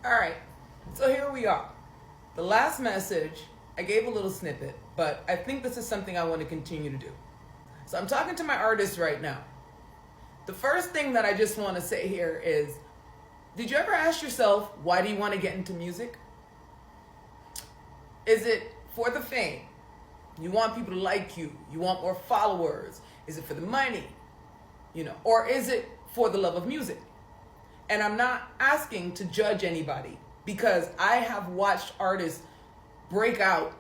All right, so here we are. The last message, I gave a little snippet, but I think this is something I want to continue to do. So I'm talking to my artists right now. The first thing that I just want to say here is, did you ever ask yourself, why do you want to get into music? Is it for the fame? You want people to like you? You want more followers? Is it for the money? Or is it for the love of music? And I'm not asking to judge anybody because I have watched artists break out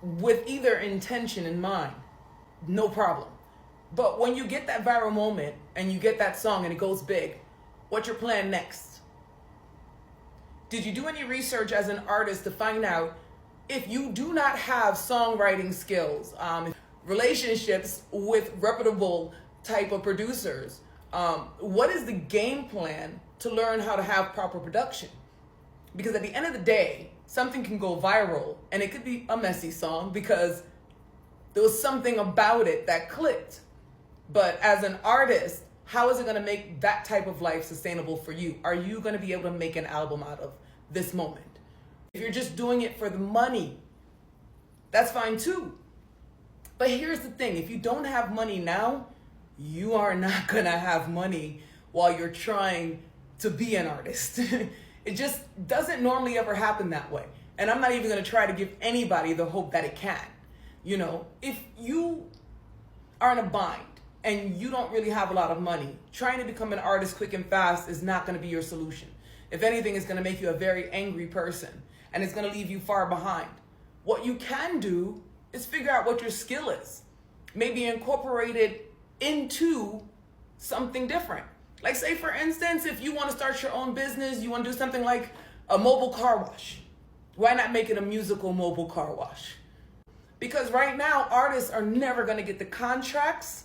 with either intention in mind. No problem. But when you get that viral moment and you get that song and it goes big, what's your plan next? Did you do any research as an artist to find out if you do not have songwriting skills, relationships with reputable type of producers, what is the game plan to learn how to have proper production? Because at the end of the day, something can go viral and it could be a messy song because there was something about it that clicked. But as an artist, how is it going to make that type of life sustainable for you? Are you going to be able to make an album out of this moment? If you're just doing it for the money, that's fine too. But here's the thing, if you don't have money now, you are not going to have money while you're trying to be an artist. It just doesn't normally ever happen that way. And I'm not even going to try to give anybody the hope that it can. If you are in a bind and you don't really have a lot of money, trying to become an artist quick and fast is not going to be your solution. If anything, it's going to make you a very angry person and it's going to leave you far behind. What you can do is figure out what your skill is. Maybe incorporate it into something different. Like say for instance, if you want to start your own business, you want to do something like a mobile car wash. Why not make it a musical mobile car wash? Because right now, artists are never going to get the contracts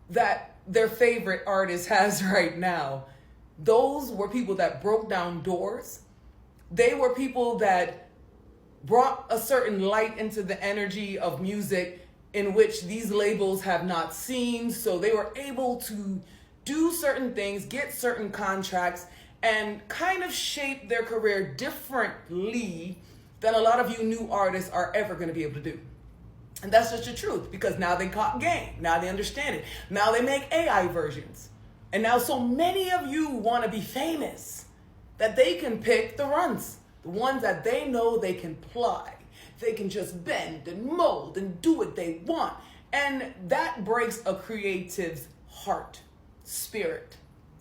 that their favorite artist has right now. Those were people that broke down doors. They were people that brought a certain light into the energy of music in which these labels have not seen. So they were able to do certain things, get certain contracts, and kind of shape their career differently than a lot of you new artists are ever going to be able to do. And that's just the truth, because now they caught game. Now they understand it. Now they make AI versions. And now so many of you want to be famous that they can pick the runs, the ones that they know they can ply. They can just bend and mold and do what they want. And that breaks a creative's heart, spirit,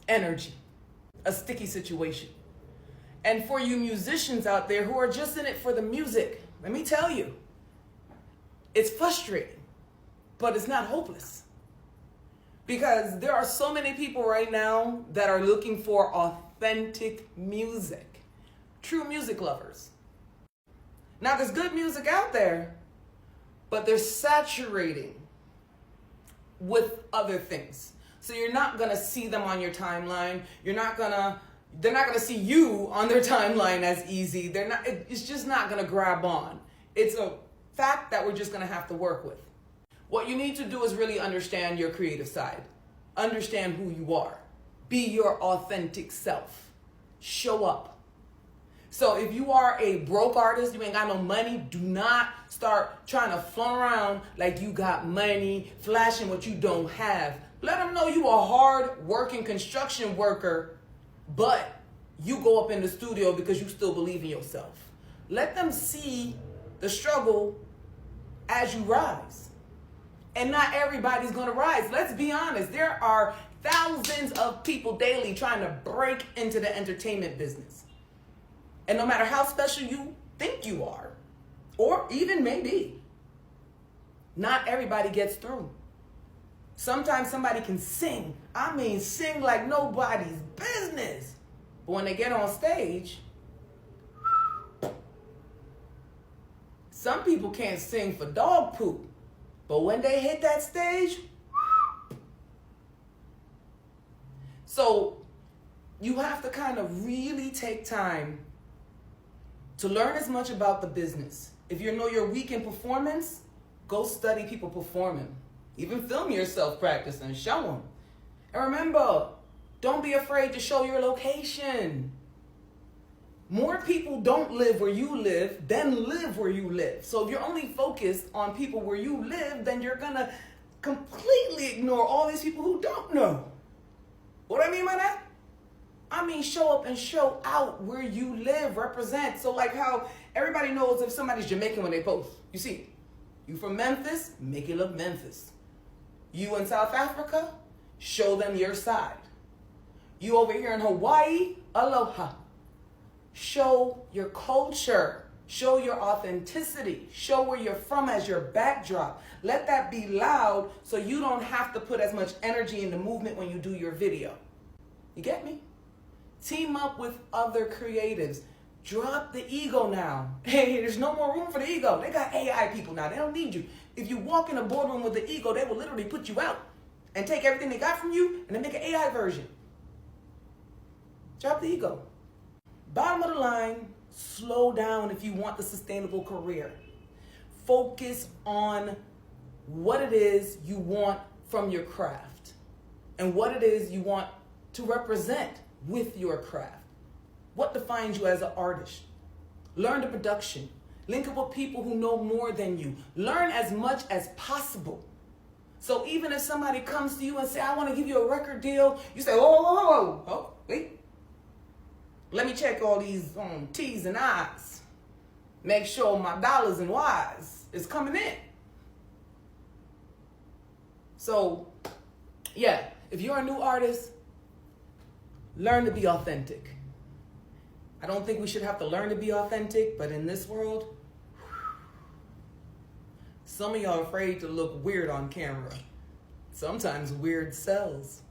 energy, a sticky situation. And for you musicians out there who are just in it for the music, let me tell you, it's frustrating, but it's not hopeless. Because there are so many people right now that are looking for authentic music, true music lovers. Now there's good music out there, but they're saturating with other things. So you're not gonna see them on your timeline. They're not gonna see you on their timeline as easy. It's just not gonna grab on. It's a fact that we're just gonna have to work with. What you need to do is really understand your creative side. Understand who you are. Be your authentic self. Show up. So if you are a broke artist, you ain't got no money, do not start trying to flaunt around like you got money, flashing what you don't have. Let them know you a hard-working construction worker, but you go up in the studio because you still believe in yourself. Let them see the struggle as you rise. And not everybody's going to rise. Let's be honest. There are thousands of people daily trying to break into the entertainment business. And no matter how special you think you are, or even maybe, not everybody gets through. Sometimes somebody can sing. I mean, sing like nobody's business. But when they get on stage, some people can't sing for dog poop. But when they hit that stage, so you have to kind of really take time to learn as much about the business. If you know you're weak in performance, go study people performing. Even film yourself practicing, show them. And remember, don't be afraid to show your location. More people don't live where you live than live where you live. So if you're only focused on people where you live, then you're going to completely ignore all these people who don't know. What I mean by that? I mean, show up and show out where you live, represent. So like how everybody knows if somebody's Jamaican when they post. You see, you from Memphis, make it look Memphis. You in South Africa, show them your side. You over here in Hawaii, aloha. Show your culture. Show your authenticity. Show where you're from as your backdrop. Let that be loud so you don't have to put as much energy in the movement when you do your video. You get me? Team up with other creatives. Drop the ego now. Hey, there's no more room for the ego. They got AI people now. They don't need you. If you walk in a boardroom with the ego, they will literally put you out and take everything they got from you and then make an AI version. Drop the ego. Bottom of the line, slow down if you want the sustainable career. Focus on what it is you want from your craft and what it is you want to represent with your craft. What defines you as an artist? Learn the production. Link up with people who know more than you. Learn as much as possible. So even if somebody comes to you and say, I want to give you a record deal, you say, oh, wait. Let me check all these T's and I's. Make sure my dollars and Y's is coming in. So, yeah, if you're a new artist, learn to be authentic. I don't think we should have to learn to be authentic, but in this world, some of y'all are afraid to look weird on camera. Sometimes weird sells.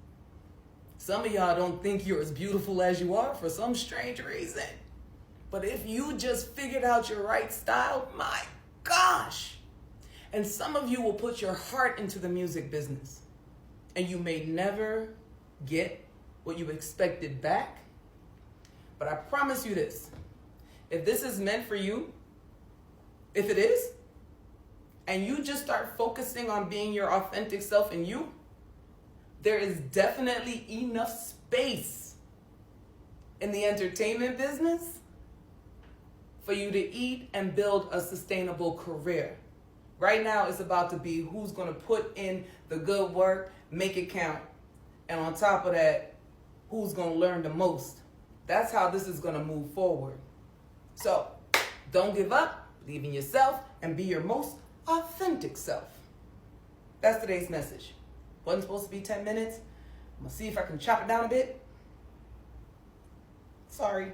Some of y'all don't think you're as beautiful as you are for some strange reason. But if you just figured out your right style, my gosh. And some of you will put your heart into the music business, and you may never get what you expected back. But I promise you this, if this is meant for you, if it is, and you just start focusing on being your authentic self and you, there is definitely enough space in the entertainment business for you to eat and build a sustainable career. Right now, it's about to be who's going to put in the good work, make it count. And on top of that, who's going to learn the most. That's how this is going to move forward. So, don't give up, believe in yourself, and be your most authentic self. That's today's message. Wasn't supposed to be 10 minutes. I'm going to see if I can chop it down a bit. Sorry.